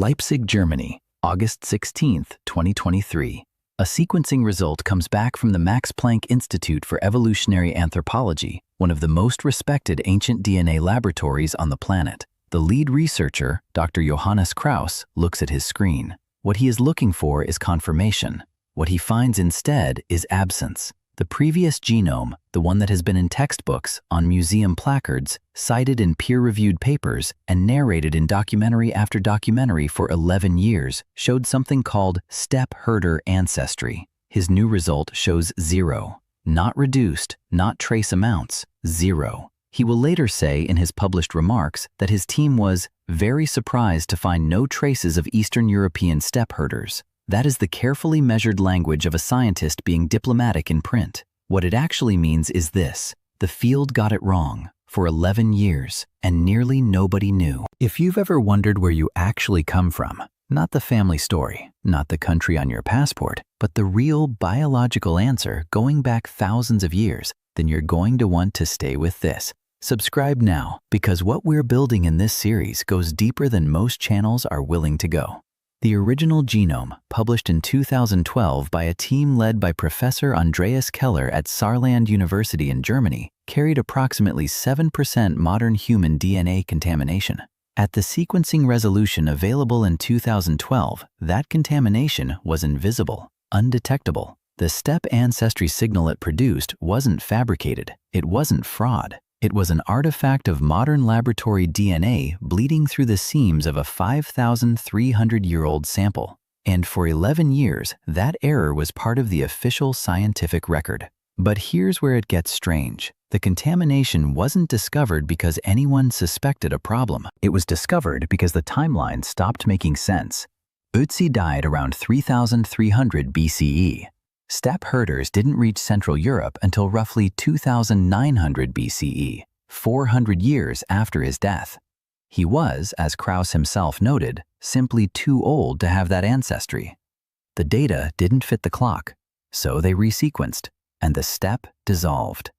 Leipzig, Germany, August 16, 2023. A sequencing result comes back from the Max Planck Institute for Evolutionary Anthropology, one of the most respected ancient DNA laboratories on the planet. The lead researcher, Dr. Johannes Krauss, looks at his screen. What he is looking for is confirmation. What he finds instead is absence. The previous genome, the one that has been in textbooks, on museum placards, cited in peer-reviewed papers, and narrated in documentary after documentary for 11 years, showed something called steppe herder ancestry. His new result shows 0. Not reduced, not trace amounts, 0. He will later say in his published remarks that his team was very surprised to find no traces of Eastern European steppe herders. That is the carefully measured language of a scientist being diplomatic in print. What it actually means is this: the field got it wrong for 11 years, and nearly nobody knew. If you've ever wondered where you actually come from, not the family story, not the country on your passport, but the real biological answer going back thousands of years, then you're going to want to stay with this. Subscribe now, because what we're building in this series goes deeper than most channels are willing to go. The original genome, published in 2012 by a team led by Professor Andreas Keller at Saarland University in Germany, carried approximately 7% modern human DNA contamination. At the sequencing resolution available in 2012, that contamination was invisible, undetectable. The steppe ancestry signal it produced wasn't fabricated, it wasn't fraud. It was an artifact of modern laboratory DNA bleeding through the seams of a 5,300-year-old sample. And for 11 years, that error was part of the official scientific record. But here's where it gets strange. The contamination wasn't discovered because anyone suspected a problem. It was discovered because the timeline stopped making sense. Ötzi died around 3,300 BCE. Steppe herders didn't reach Central Europe until roughly 2,900 BCE, 400 years after his death. He was, as Krauss himself noted, simply too old to have that ancestry. The data didn't fit the clock, so they resequenced, and the steppe dissolved.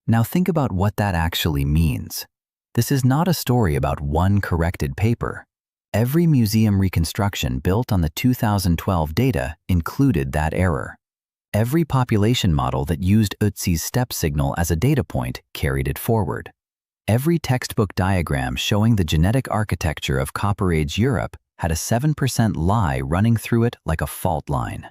Now think about what that actually means. This is not a story about one corrected paper. Every museum reconstruction built on the 2012 data included that error. Every population model that used Ötzi's steppe signal as a data point carried it forward. Every textbook diagram showing the genetic architecture of Copper Age Europe had a 7% lie running through it like a fault line.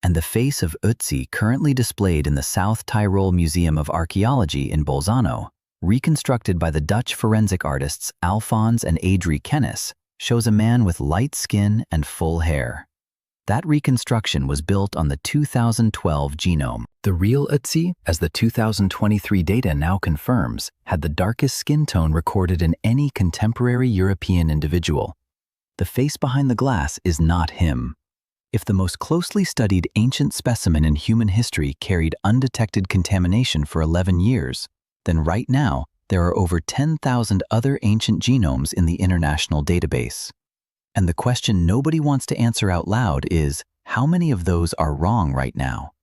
And the face of Ötzi, currently displayed in the South Tyrol Museum of Archaeology in Bolzano, reconstructed by the Dutch forensic artists Alphonse and Adrie Kennis, shows a man with light skin and full hair. That reconstruction was built on the 2012 genome. The real Ötzi, as the 2023 data now confirms, had the darkest skin tone recorded in any contemporary European individual. The face behind the glass is not him. If the most closely studied ancient specimen in human history carried undetected contamination for 11 years, then right now there are over 10,000 other ancient genomes in the international database. And the question nobody wants to answer out loud is, how many of those are wrong right now?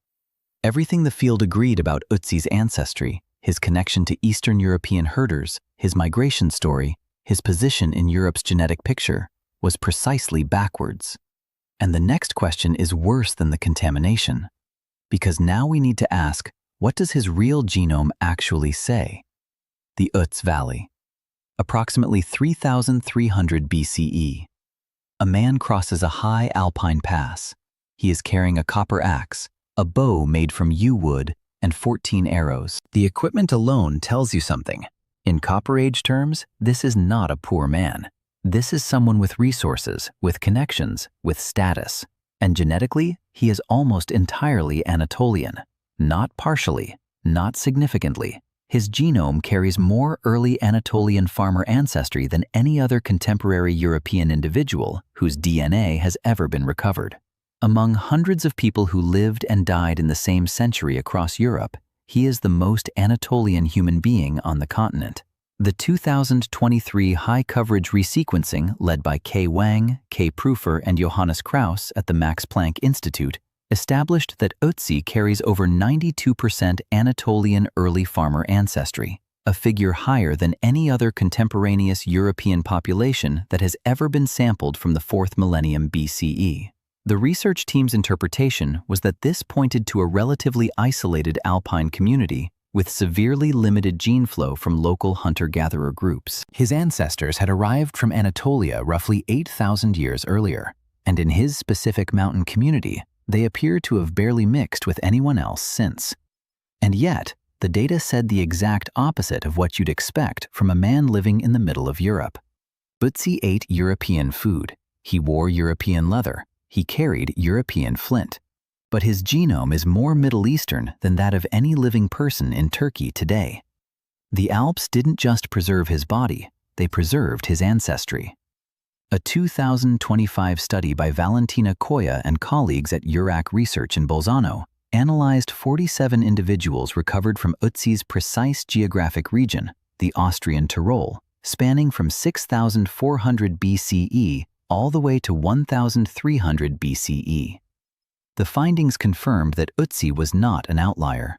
Everything the field agreed about Ötzi's ancestry, his connection to Eastern European herders, his migration story, his position in Europe's genetic picture, was precisely backwards. And the next question is worse than the contamination. Because now we need to ask, what does his real genome actually say? The Ötzi Valley. Approximately 3,300 BCE. A man crosses a high Alpine pass. He is carrying a copper axe, a bow made from yew wood, and 14 arrows. The equipment alone tells you something. In Copper Age terms, this is not a poor man. This is someone with resources, with connections, with status. And genetically, he is almost entirely Anatolian. Not partially, not significantly. His genome carries more early Anatolian farmer ancestry than any other contemporary European individual whose DNA has ever been recovered. Among hundreds of people who lived and died in the same century across Europe, he is the most Anatolian human being on the continent. The 2023 high-coverage resequencing led by K. Wang, K. Prüfer, and Johannes Krauss at the Max Planck Institute established that Ötzi carries over 92% Anatolian early farmer ancestry. a figure higher than any other contemporaneous European population that has ever been sampled from the 4th millennium BCE. The research team's interpretation was that this pointed to a relatively isolated Alpine community with severely limited gene flow from local hunter-gatherer groups. His ancestors had arrived from Anatolia roughly 8,000 years earlier, and in his specific mountain community, they appear to have barely mixed with anyone else since. And yet, the data said the exact opposite of what you'd expect from a man living in the middle of Europe. Ötzi ate European food, he wore European leather, he carried European flint. But his genome is more Middle Eastern than that of any living person in Turkey today. The Alps didn't just preserve his body, they preserved his ancestry. A 2025 study by Valentina Koya and colleagues at Urac Research in Bolzano analyzed 47 individuals recovered from Ötzi's precise geographic region, the Austrian Tyrol, spanning from 6,400 BCE all the way to 1,300 BCE. The findings confirmed that Ötzi was not an outlier.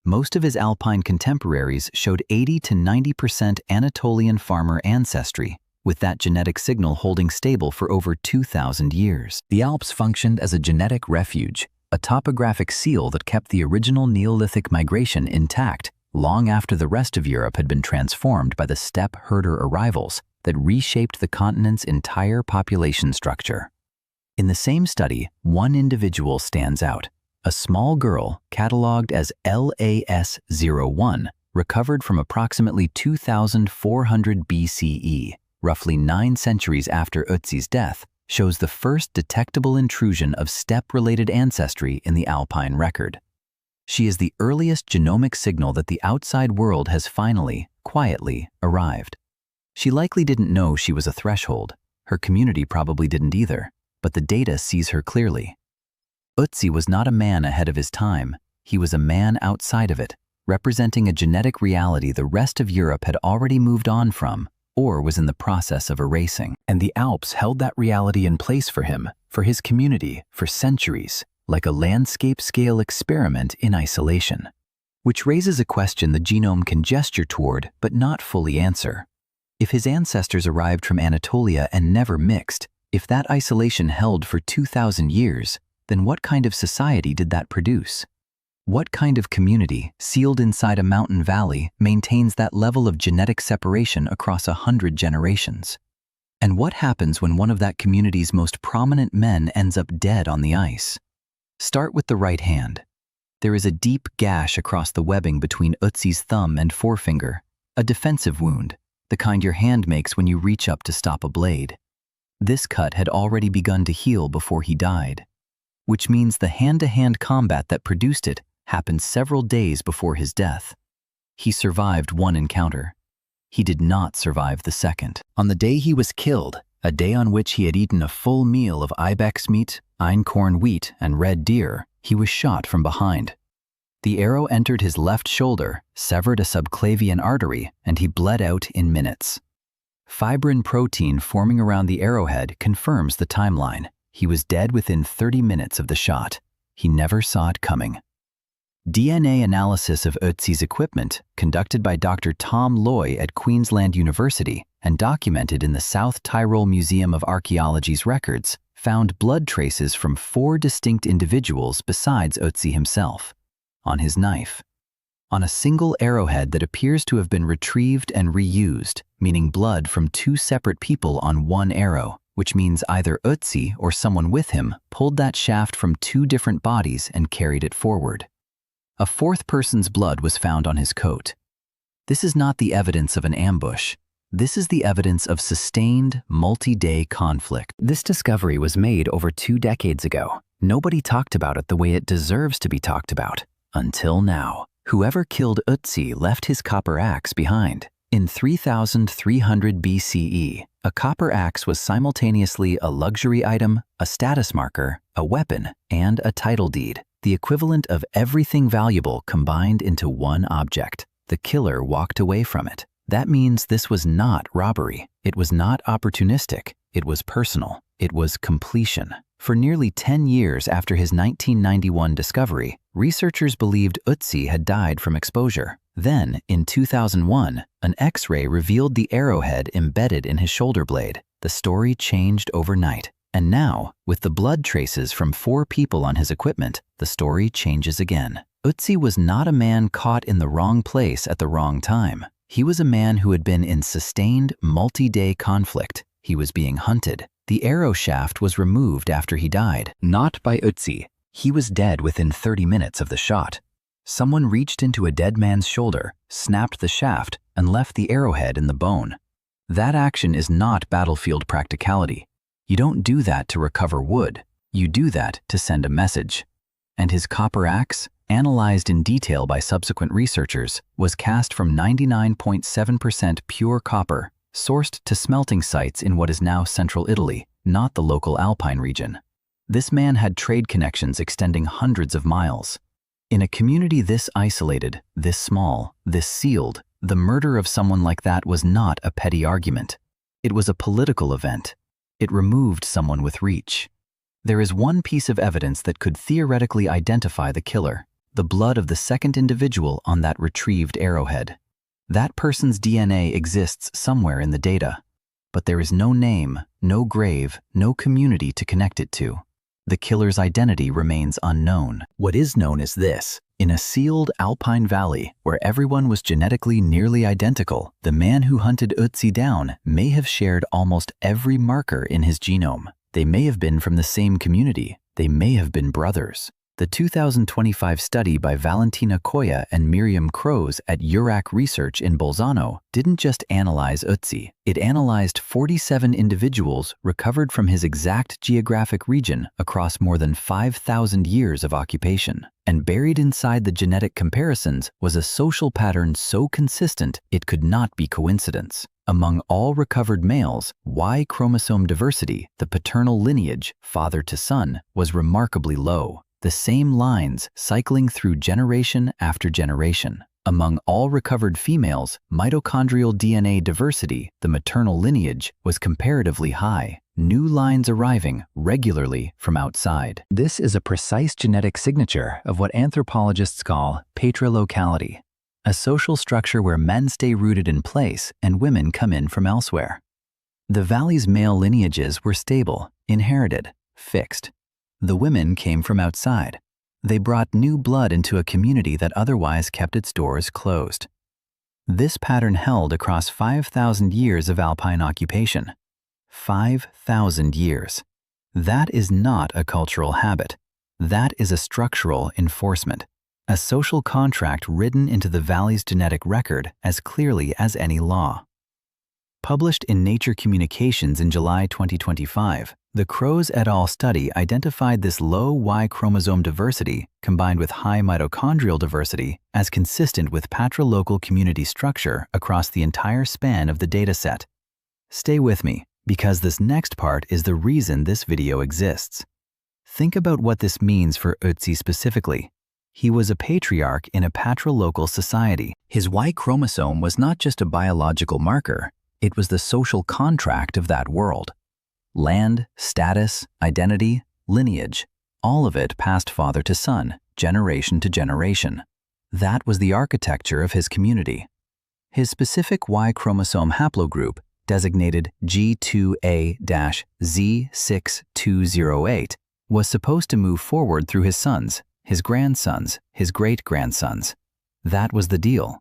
Most of his Alpine contemporaries showed 80 to 90% Anatolian farmer ancestry, with that genetic signal holding stable for over 2,000 years. The Alps functioned as a genetic refuge, a topographic seal that kept the original Neolithic migration intact long after the rest of Europe had been transformed by the steppe herder arrivals that reshaped the continent's entire population structure. In the same study, one individual stands out. A small girl, catalogued as LAS01, recovered from approximately 2,400 BCE, roughly 9 centuries after Ötzi's death, shows the first detectable intrusion of steppe-related ancestry in the Alpine record. She is the earliest genomic signal that the outside world has finally, quietly, arrived. She likely didn't know she was a threshold. Her community probably didn't either, but the data sees her clearly. Ötzi was not a man ahead of his time, he was a man outside of it, representing a genetic reality the rest of Europe had already moved on from, or was in the process of erasing. And the Alps held that reality in place for him, for his community, for centuries, like a landscape-scale experiment in isolation. Which raises a question the genome can gesture toward, but not fully answer. If his ancestors arrived from Anatolia and never mixed, if that isolation held for 2,000 years, then what kind of society did that produce? What kind of community, sealed inside a mountain valley, maintains that level of genetic separation across 100 generations? And what happens when one of that community's most prominent men ends up dead on the ice? Start with the right hand. There is a deep gash across the webbing between Ötzi's thumb and forefinger, a defensive wound, the kind your hand makes when you reach up to stop a blade. This cut had already begun to heal before he died, which means the hand-to-hand combat that produced it happened several days before his death. He survived one encounter. He did not survive the second. On the day he was killed, a day on which he had eaten a full meal of ibex meat, einkorn wheat, and red deer, he was shot from behind. The arrow entered his left shoulder, severed a subclavian artery, and he bled out in minutes. Fibrin protein forming around the arrowhead confirms the timeline. He was dead within 30 minutes of the shot. He never saw it coming. DNA analysis of Ötzi's equipment, conducted by Dr. Tom Loy at Queensland University and documented in the South Tyrol Museum of Archaeology's records, found blood traces from 4 distinct individuals besides Ötzi himself. On his knife. On a single arrowhead that appears to have been retrieved and reused, meaning blood from 2 separate people on one arrow, which means either Ötzi or someone with him pulled that shaft from 2 different bodies and carried it forward. A 4th person's blood was found on his coat. This is not the evidence of an ambush. This is the evidence of sustained, multi-day conflict. This discovery was made over 2 decades ago. Nobody talked about it the way it deserves to be talked about. Until now. Whoever killed Ötzi left his copper axe behind. In 3300 BCE, a copper axe was simultaneously a luxury item, a status marker, a weapon, and a title deed, the equivalent of everything valuable combined into one object. The killer walked away from it. That means this was not robbery. It was not opportunistic. It was personal. It was completion. For nearly 10 years after his 1991 discovery, researchers believed Ötzi had died from exposure. Then, in 2001, an X-ray revealed the arrowhead embedded in his shoulder blade. The story changed overnight. And now, with the blood traces from 4 people on his equipment, the story changes again. Ötzi was not a man caught in the wrong place at the wrong time. He was a man who had been in sustained, multi-day conflict. He was being hunted. The arrow shaft was removed after he died, not by Ötzi. He was dead within 30 minutes of the shot. Someone reached into a dead man's shoulder, snapped the shaft, and left the arrowhead in the bone. That action is not battlefield practicality. You don't do that to recover wood. You do that to send a message. And his copper analyzed in detail by subsequent researchers, was cast from 99.7% pure copper, sourced to smelting sites in what is now central Italy, not the local Alpine region. This man had trade connections extending hundreds of miles. In a community this isolated, this small, this sealed, the murder of someone like that was not a petty argument. It was a political event. It removed someone with reach. There is one piece of evidence that could theoretically identify the killer: the blood of the second individual on that retrieved arrowhead. That person's DNA exists somewhere in the data, but there is no name, no grave, no community to connect it to. The killer's identity remains unknown. What is known is this: in a sealed Alpine valley where everyone was genetically nearly identical, the man who hunted Ötzi down may have shared almost every marker in his genome. They may have been from the same community. They may have been brothers. The 2025 study by Valentina Koya and Miriam Kroes at URAC Research in Bolzano didn't just analyze Ötzi. It analyzed 47 individuals recovered from his exact geographic region across more than 5,000 years of occupation. And buried inside the genetic comparisons was a social pattern so consistent it could not be coincidence. Among all recovered males, Y-chromosome diversity, the paternal lineage, father to son, was remarkably low. The same lines cycling through generation after generation. Among all recovered females, mitochondrial DNA diversity, the maternal lineage, was comparatively high, new lines arriving regularly from outside. This is a precise genetic signature of what anthropologists call patrilocality, a social structure where men stay rooted in place and women come in from elsewhere. The valley's male lineages were stable, inherited, fixed. The women came from outside. They brought new blood into a community that otherwise kept its doors closed. This pattern held across 5,000 years of Alpine occupation. 5,000 years. That is not a cultural habit. That is a structural enforcement, a social contract written into the valley's genetic record as clearly as any law. Published in Nature Communications in July 2025, the Kroes et al. Study identified this low Y-chromosome diversity combined with high mitochondrial diversity as consistent with patrilocal community structure across the entire span of the dataset. Stay with me, because this next part is the reason this video exists. Think about what this means for Ötzi specifically. He was a patriarch in a patrilocal society. His Y-chromosome was not just a biological marker, it was the social contract of that world. Land, status, identity, lineage, all of it passed father to son, generation to generation. That was the architecture of his community. His specific Y-chromosome haplogroup, designated G2A-Z6208, was supposed to move forward through his sons, his grandsons, his great-grandsons. That was the deal.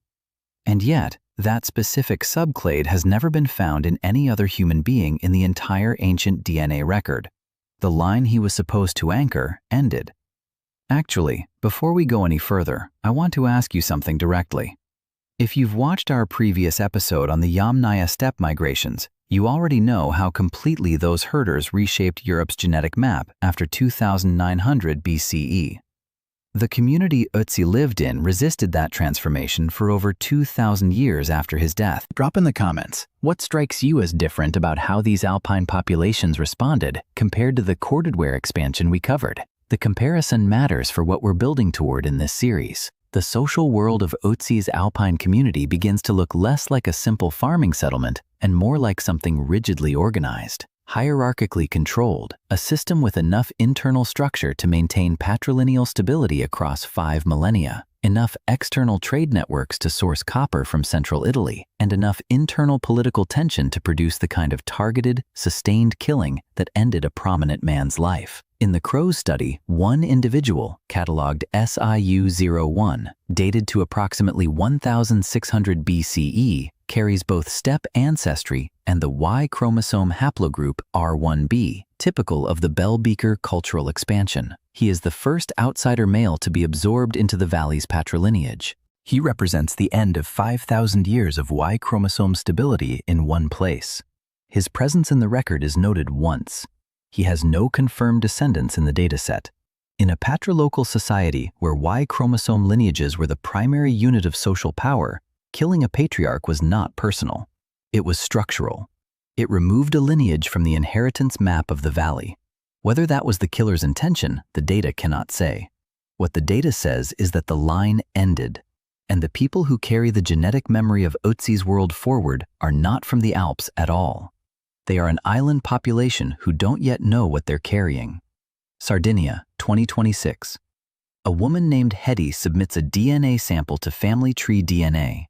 And yet, that specific subclade has never been found in any other human being in the entire ancient DNA record. The line he was supposed to anchor ended. Actually, before we go any further, I want to ask you something directly. If you've watched our previous episode on the Yamnaya steppe migrations, you already know how completely those herders reshaped Europe's genetic map after 2900 BCE. The community Ötzi lived in resisted that transformation for over 2,000 years after his death. Drop in the comments, what strikes you as different about how these Alpine populations responded compared to the corded ware expansion we covered? The comparison matters for what we're building toward in this series. The social world of Ötzi's Alpine community begins to look less like a simple farming settlement and more like something rigidly organized, hierarchically controlled, a system with enough internal structure to maintain patrilineal stability across 5 millennia. enough external trade networks to source copper from central Italy, and enough internal political tension to produce the kind of targeted, sustained killing that ended a prominent man's life. In the Crows study, one individual, catalogued SIU-01, dated to approximately 1600 BCE, carries both steppe ancestry and the Y-chromosome haplogroup R1b, typical of the Bell-Beaker cultural expansion. He is the first outsider male to be absorbed into the valley's patrilineage. He represents the end of 5,000 years of Y-chromosome stability in one place. His presence in the record is noted once. He has no confirmed descendants in the dataset. In a patrilocal society where Y-chromosome lineages were the primary unit of social power, killing a patriarch was not personal. It was structural. It removed a lineage from the inheritance map of the valley. Whether that was the killer's intention, the data cannot say. What the data says is that the line ended, and the people who carry the genetic memory of Ötzi's world forward are not from the Alps at all. They are an island population who don't yet know what they're carrying. Sardinia, 2026. A woman named Heddi submits a DNA sample to Family Tree DNA.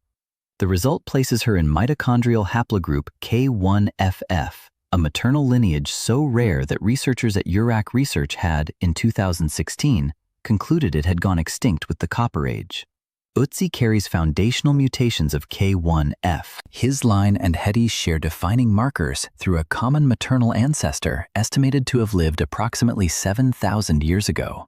The result places her in mitochondrial haplogroup K1FF, a maternal lineage so rare that researchers at URAC Research had, in 2016, concluded it had gone extinct with the Copper Age. Ötzi carries foundational mutations of K1F. His line and Heddi's share defining markers through a common maternal ancestor estimated to have lived approximately 7,000 years ago.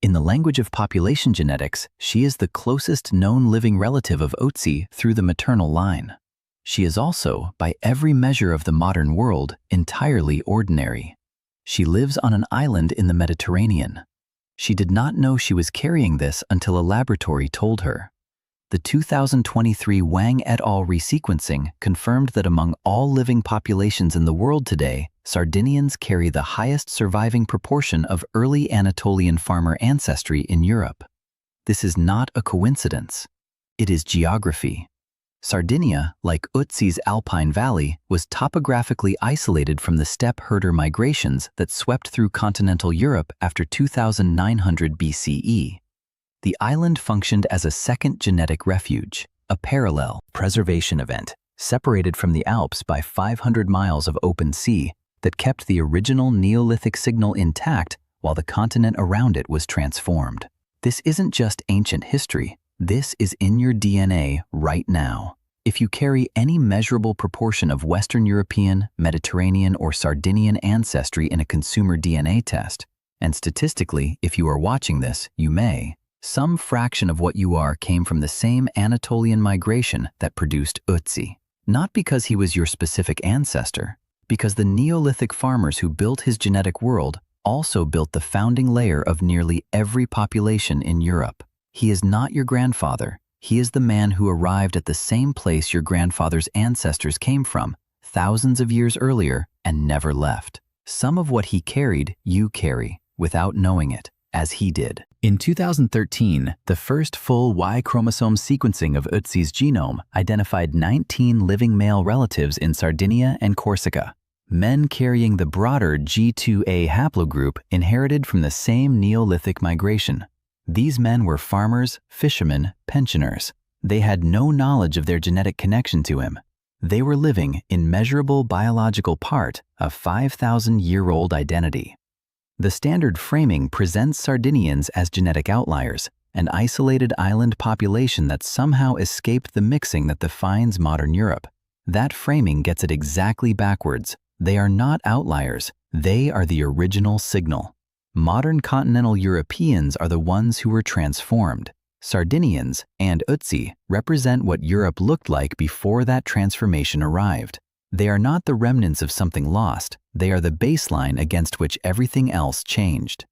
In the language of population genetics, she is the closest known living relative of Ötzi through the maternal line. She is also, by every measure of the modern world, entirely ordinary. She lives on an island in the Mediterranean. She did not know she was carrying this until a laboratory told her. The 2023 Wang et al. Resequencing confirmed that among all living populations in the world today, Sardinians carry the highest surviving proportion of early Anatolian farmer ancestry in Europe. This is not a coincidence. It is geography. Sardinia, like Ötzi's Alpine Valley, was topographically isolated from the steppe herder migrations that swept through continental Europe after 2900 BCE. The island functioned as a second genetic refuge, a parallel preservation event, separated from the Alps by 500 miles of open sea that kept the original Neolithic signal intact while the continent around it was transformed. This isn't just ancient history. This is in your DNA right now. If you carry any measurable proportion of Western European, Mediterranean, or Sardinian ancestry in a consumer DNA test, and statistically, if you are watching this, you may, some fraction of what you are came from the same Anatolian migration that produced Ötzi. Not because he was your specific ancestor, because the Neolithic farmers who built his genetic world also built the founding layer of nearly every population in Europe. He is not your grandfather. He is the man who arrived at the same place your grandfather's ancestors came from, thousands of years earlier, and never left. Some of what he carried, you carry, without knowing it, as he did. In 2013, the first full Y-chromosome sequencing of Ötzi's genome identified 19 living male relatives in Sardinia and Corsica, men carrying the broader G2A haplogroup inherited from the same Neolithic migration. These men were farmers, fishermen, pensioners. They had no knowledge of their genetic connection to him. They were living in measurable biological part of 5,000-year-old identity. The standard framing presents Sardinians as genetic outliers, an isolated island population that somehow escaped the mixing that defines modern Europe. That framing gets it exactly backwards. They are not outliers. They are the original signal. Modern continental Europeans are the ones who were transformed. Sardinians and Ötzi represent what Europe looked like before that transformation arrived. They are not the remnants of something lost. They are the baseline against which everything else changed.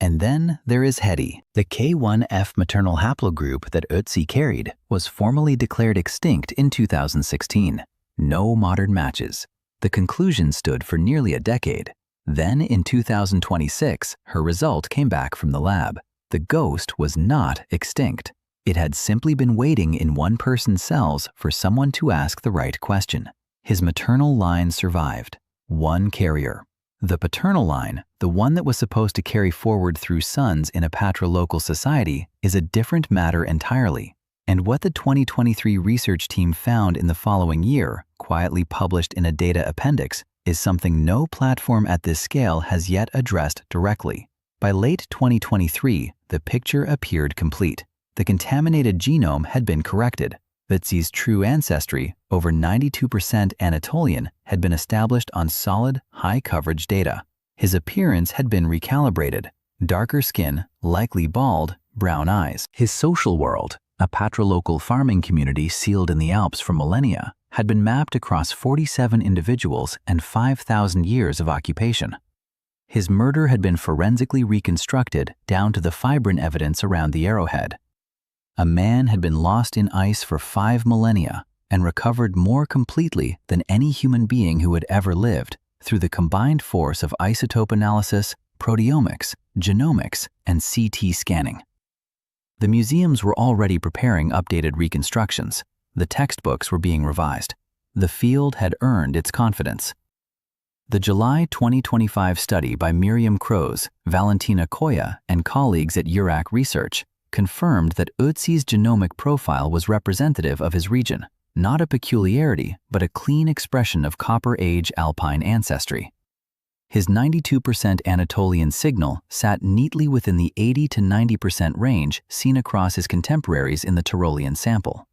And then there is Heddi. The K1F maternal haplogroup that Ötzi carried was formally declared extinct in 2016. No modern matches. The conclusion stood for nearly a decade. Then, in 2026, her result came back from the lab. The ghost was not extinct. It had simply been waiting in one person's cells for someone to ask the right question. His maternal line survived. One carrier. The paternal line, the one that was supposed to carry forward through sons in a patrilocal society, is a different matter entirely. And what the 2023 research team found in the following year, quietly published in a data appendix, is something no platform at this scale has yet addressed directly. By late 2023, the picture appeared complete. The contaminated genome had been corrected. Ötzi's true ancestry, over 92% Anatolian, had been established on solid, high-coverage data. His appearance had been recalibrated. Darker skin, likely bald, brown eyes. His social world, a patrilocal farming community sealed in the Alps for millennia, had been mapped across 47 individuals and 5,000 years of occupation. His murder had been forensically reconstructed down to the fibrin evidence around the arrowhead. A man had been lost in ice for 5 millennia and recovered more completely than any human being who had ever lived through the combined force of isotope analysis, proteomics, genomics, and CT scanning. The museums were already preparing updated reconstructions. The textbooks were being revised. The field had earned its confidence. The July 2025 study by Miriam Kroes, Valentina Koya, and colleagues at URAC Research confirmed that Ötzi's genomic profile was representative of his region, not a peculiarity, but a clean expression of Copper Age Alpine ancestry. His 92% Anatolian signal sat neatly within the 80 to 90% range seen across his contemporaries in the Tyrolean sample.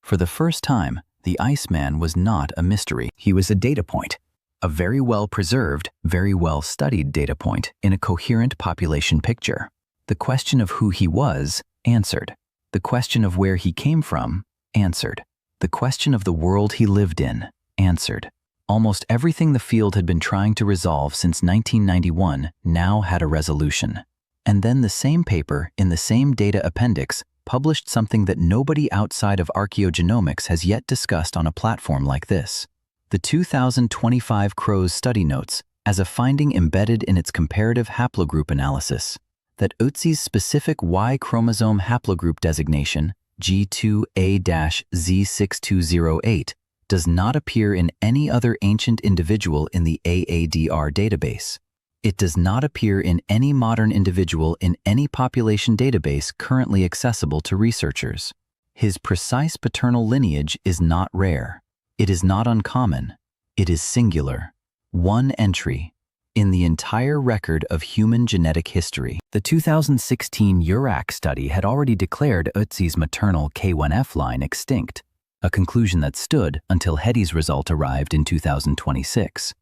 For the first time, the Iceman was not a mystery. He was a data point, a very well-preserved, very well-studied data point in a coherent population picture. The question of who he was, answered. The question of where he came from, answered. The question of the world he lived in, answered. Almost everything the field had been trying to resolve since 1991 now had a resolution. And then the same paper, in the same data appendix, published something that nobody outside of archaeogenomics has yet discussed on a platform like this. The 2025 Kroes study notes, as a finding embedded in its comparative haplogroup analysis, that Ötzi's specific Y-chromosome haplogroup designation, G2A-Z6208, does not appear in any other ancient individual in the AADR database. It does not appear in any modern individual in any population database currently accessible to researchers. His precise paternal lineage is not rare. It is not uncommon. It is singular. One entry in the entire record of human genetic history. The 2016 URAC study had already declared Ötzi's maternal K1F line extinct, a conclusion that stood until Heddi's result arrived in 2026.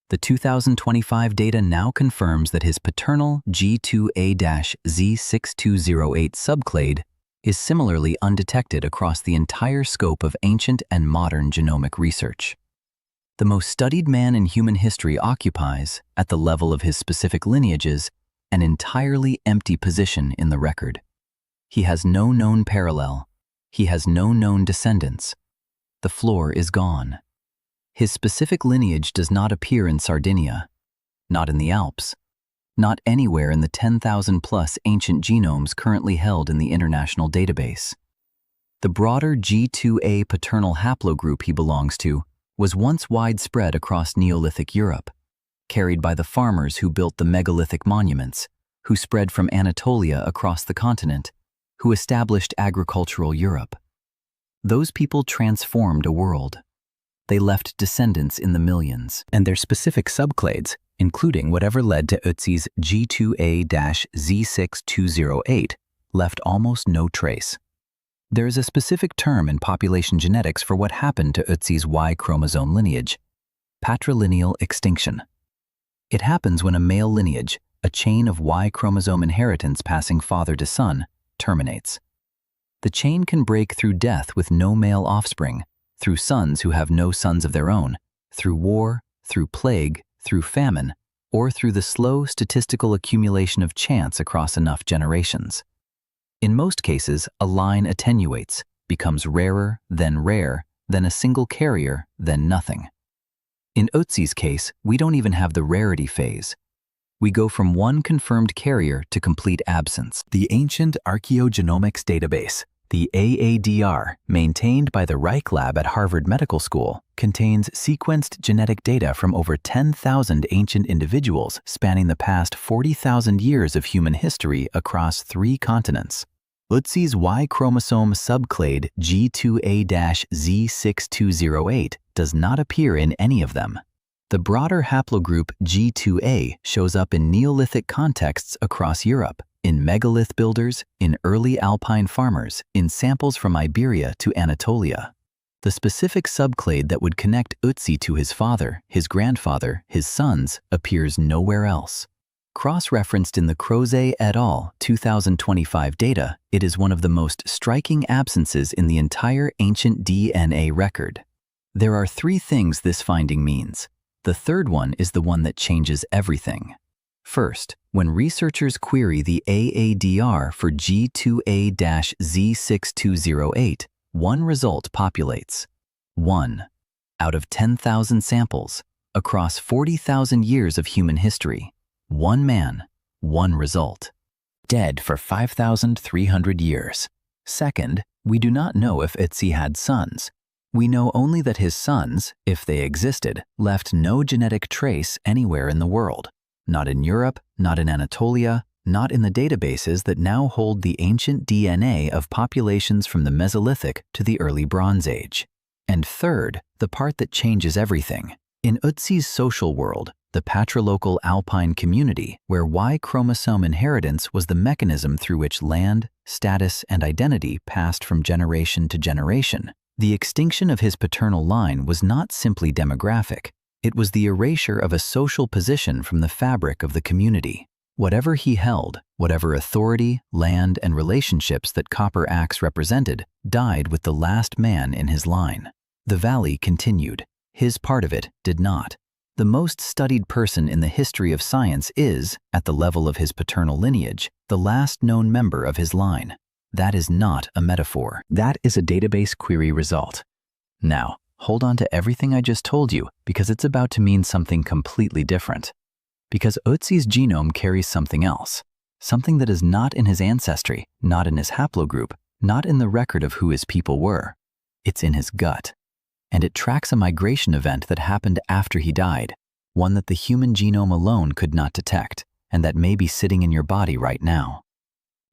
The 2025 data now confirms that his paternal G2A-Z6208 subclade is similarly undetected across the entire scope of ancient and modern genomic research. The most studied man in human history occupies, at the level of his specific lineages, an entirely empty position in the record. He has no known parallel. He has no known descendants. The floor is gone. His specific lineage does not appear in Sardinia, not in the Alps, not anywhere in the 10,000-plus ancient genomes currently held in the international database. The broader G2A paternal haplogroup he belongs to was once widespread across Neolithic Europe, carried by the farmers who built the megalithic monuments, who spread from Anatolia across the continent, who established agricultural Europe. Those people transformed a world. They left descendants in the millions, and their specific subclades, including whatever led to Ötzi's G2A-Z6208, left almost no trace. There is a specific term in population genetics for what happened to Ötzi's Y-chromosome lineage: patrilineal extinction. It happens when a male lineage, a chain of Y-chromosome inheritance passing father to son, terminates. The chain can break through death with no male offspring, through sons who have no sons of their own, through war, through plague, through famine, or through the slow statistical accumulation of chance across enough generations. In most cases, a line attenuates, becomes rarer, then rare, then a single carrier, then nothing. In Ötzi's case, we don't even have the rarity phase. We go from one confirmed carrier to complete absence. The ancient archaeogenomics database, The AADR, maintained by the Reich Lab at Harvard Medical School, contains sequenced genetic data from over 10,000 ancient individuals spanning the past 40,000 years of human history across 3 continents. Ötzi's Y-chromosome subclade G2A-Z6208 does not appear in any of them. The broader haplogroup G2A shows up in Neolithic contexts across Europe, in megalith builders, in early Alpine farmers, in samples from Iberia to Anatolia. The specific subclade that would connect Ötzi to his father, his grandfather, his sons, appears nowhere else. Cross-referenced in the Croze et al. 2025 data, it is one of the most striking absences in the entire ancient DNA record. There are 3 things this finding means. The third one is the one that changes everything. First, when researchers query the AADR for G2A-Z6208, one result populates. 1. Out of 10,000 samples, across 40,000 years of human history, one man, one result. Dead for 5,300 years. Second, we do not know if Ötzi had sons. We know only that his sons, if they existed, left no genetic trace anywhere in the world. Not in Europe, not in Anatolia, not in the databases that now hold the ancient DNA of populations from the Mesolithic to the early Bronze Age. And third, the part that changes everything. In Ötzi's social world, the patrilocal Alpine community, where Y-chromosome inheritance was the mechanism through which land, status, and identity passed from generation to generation, the extinction of his paternal line was not simply demographic. It was the erasure of a social position from the fabric of the community. Whatever he held, whatever authority, land, and relationships that copper axe represented, died with the last man in his line. The valley continued. His part of it did not. The most studied person in the history of science is, at the level of his paternal lineage, the last known member of his line. That is not a metaphor. That is a database query result. Now, hold on to everything I just told you, because it's about to mean something completely different. Because Ötzi's genome carries something else. Something that is not in his ancestry, not in his haplogroup, not in the record of who his people were. It's in his gut. And it tracks a migration event that happened after he died, one that the human genome alone could not detect, and that may be sitting in your body right now.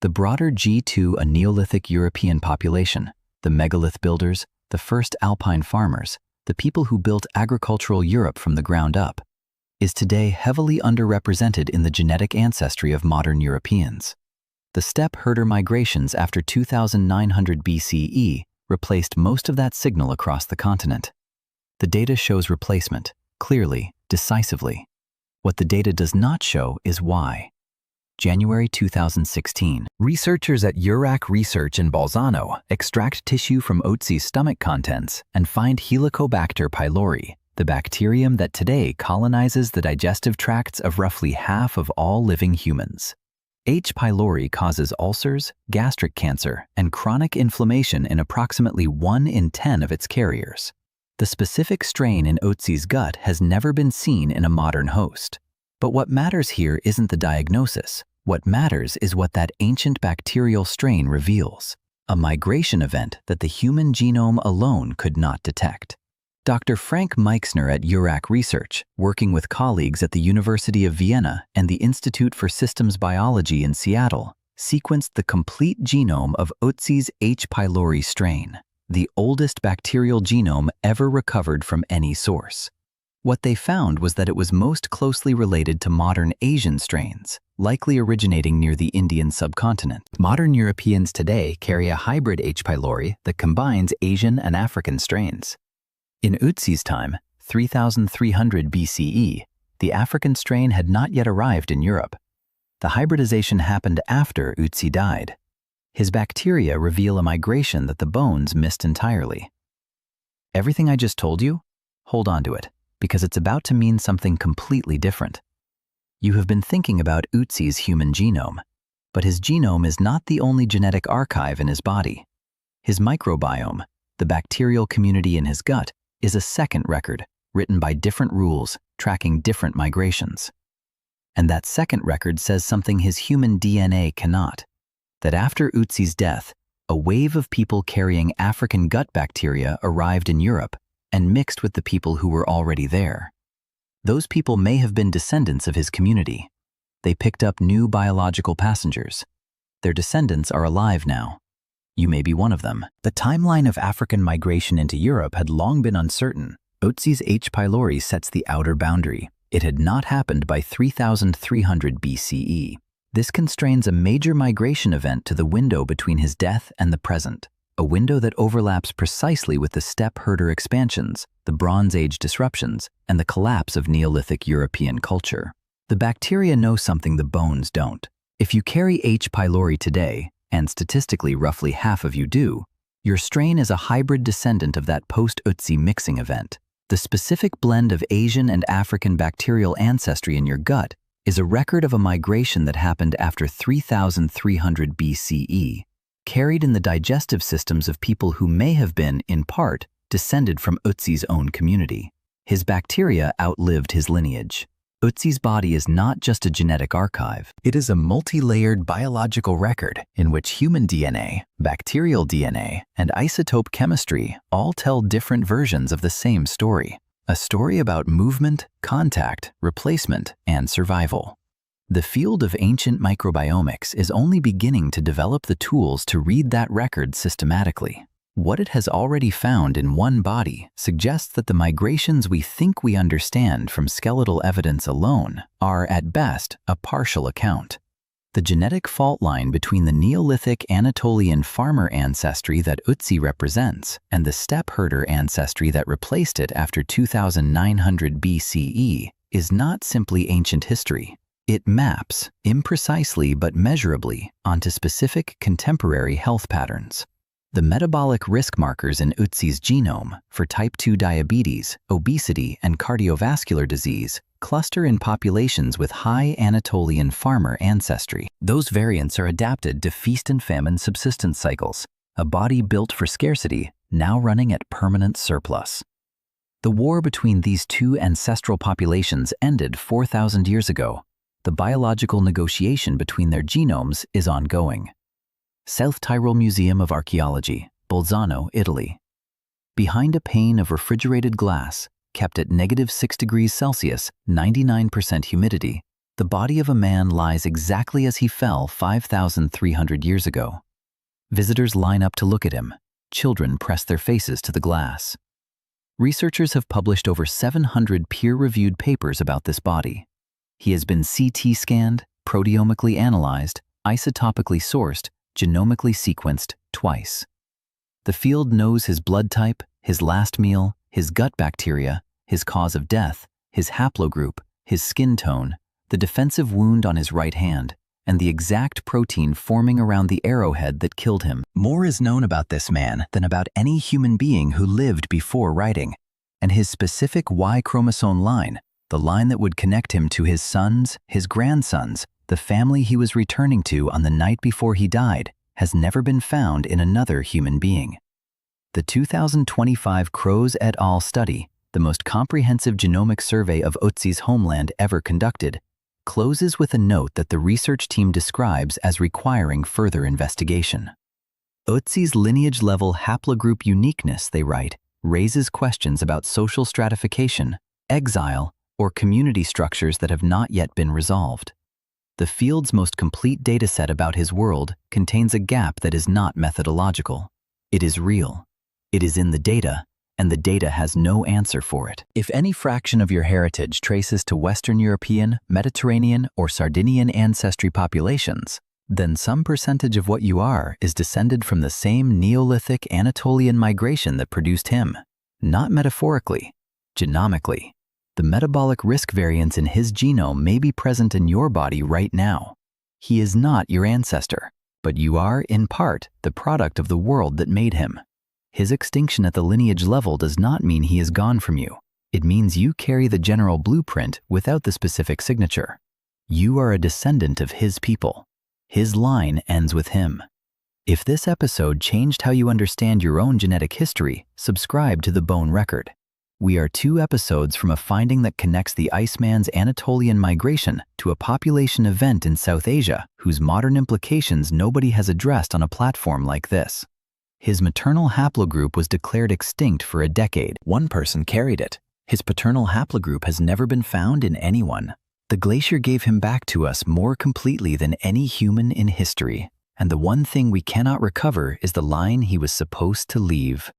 The broader G2, a Neolithic European population, the megalith builders, the first Alpine farmers, the people who built agricultural Europe from the ground up, is today heavily underrepresented in the genetic ancestry of modern Europeans. The steppe herder migrations after 2900 BCE replaced most of that signal across the continent. The data shows replacement, clearly, decisively. What the data does not show is why. January 2016, researchers at Urac Research in Bolzano extract tissue from Ötzi's stomach contents and find Helicobacter pylori, the bacterium that today colonizes the digestive tracts of roughly half of all living humans. H. pylori causes ulcers, gastric cancer, and chronic inflammation in approximately 1 in 10 of its carriers. The specific strain in Ötzi's gut has never been seen in a modern host. But what matters here isn't the diagnosis. What matters is what that ancient bacterial strain reveals, a migration event that the human genome alone could not detect. Dr. Frank Meixner at Urac Research, working with colleagues at the University of Vienna and the Institute for Systems Biology in Seattle, sequenced the complete genome of Ötzi's H. pylori strain, the oldest bacterial genome ever recovered from any source. What they found was that it was most closely related to modern Asian strains, likely originating near the Indian subcontinent. Modern Europeans today carry a hybrid H. pylori that combines Asian and African strains. In Ötzi's time, 3300 BCE, the African strain had not yet arrived in Europe. The hybridization happened after Ötzi died. His bacteria reveal a migration that the bones missed entirely. Everything I just told you? Hold on to it, because it's about to mean something completely different. You have been thinking about Ötzi's human genome, but his genome is not the only genetic archive in his body. His microbiome, the bacterial community in his gut, is a second record, written by different rules, tracking different migrations. And that second record says something his human DNA cannot, that after Ötzi's death, A wave of people carrying African gut bacteria arrived in Europe and mixed with the people who were already there. Those people may have been descendants of his community. They picked up new biological passengers. Their descendants are alive now. You may be one of them. The timeline of African migration into Europe had long been uncertain. Ötzi's H. pylori sets the outer boundary. It had not happened by 3300 BCE. This constrains a major migration event to the window between his death and the present, a window that overlaps precisely with the steppe herder expansions, the Bronze Age disruptions, and the collapse of Neolithic European culture. The bacteria know something the bones don't. If you carry H. pylori today, and statistically roughly half of you do, your strain is a hybrid descendant of that post-Ötzi mixing event. The specific blend of Asian and African bacterial ancestry in your gut is a record of a migration that happened after 3300 BCE, carried in the digestive systems of people who may have been, in part, descended from Ötzi's own community. His bacteria outlived his lineage. Ötzi's body is not just a genetic archive. It is a multi-layered biological record in which human DNA, bacterial DNA, and isotope chemistry all tell different versions of the same story. A story about movement, contact, replacement, and survival. The field of ancient microbiomics is only beginning to develop the tools to read that record systematically. What it has already found in one body suggests that the migrations we think we understand from skeletal evidence alone are, at best, a partial account. The genetic fault line between the Neolithic Anatolian farmer ancestry that Ötzi represents and the steppe herder ancestry that replaced it after 2900 BCE is not simply ancient history. It maps, imprecisely but measurably, onto specific contemporary health patterns. The metabolic risk markers in Ötzi's genome for type 2 diabetes, obesity, and cardiovascular disease cluster in populations with high Anatolian farmer ancestry. Those variants are adapted to feast and famine subsistence cycles, a body built for scarcity, now running at permanent surplus. The war between these two ancestral populations ended 4,000 years ago. The biological negotiation between their genomes is ongoing. South Tyrol Museum of Archaeology, Bolzano, Italy. Behind a pane of refrigerated glass, kept at -6 degrees Celsius, 99% humidity, the body of a man lies exactly as he fell 5,300 years ago. Visitors line up to look at him. Children press their faces to the glass. Researchers have published over 700 peer-reviewed papers about this body. He has been CT scanned, proteomically analyzed, isotopically sourced, genomically sequenced twice. The field knows his blood type, his last meal, his gut bacteria, his cause of death, his haplogroup, his skin tone, the defensive wound on his right hand, and the exact protein forming around the arrowhead that killed him. More is known about this man than about any human being who lived before writing, and his specific Y-chromosome line, the line that would connect him to his sons, his grandsons, the family he was returning to on the night before he died, has never been found in another human being. The 2025 Crows et al. Study, the most comprehensive genomic survey of Ötzi's homeland ever conducted, closes with a note that the research team describes as requiring further investigation. Ötzi's lineage-level haplogroup uniqueness, they write, raises questions about social stratification, exile, or community structures that have not yet been resolved. The field's most complete dataset about his world contains a gap that is not methodological. It is real. It is in the data, and the data has no answer for it. If any fraction of your heritage traces to Western European, Mediterranean, or Sardinian ancestry populations, then some percentage of what you are is descended from the same Neolithic Anatolian migration that produced him. Not metaphorically, genomically. The metabolic risk variants in his genome may be present in your body right now. He is not your ancestor, but you are, in part, the product of the world that made him. His extinction at the lineage level does not mean he is gone from you. It means you carry the general blueprint without the specific signature. You are a descendant of his people. His line ends with him. If this episode changed how you understand your own genetic history, subscribe to The Bone Record. We are 2 episodes from a finding that connects the Iceman's Anatolian migration to a population event in South Asia whose modern implications nobody has addressed on a platform like this. His maternal haplogroup was declared extinct for a decade. One person carried it. His paternal haplogroup has never been found in anyone. The glacier gave him back to us more completely than any human in history. And the one thing we cannot recover is the line he was supposed to leave.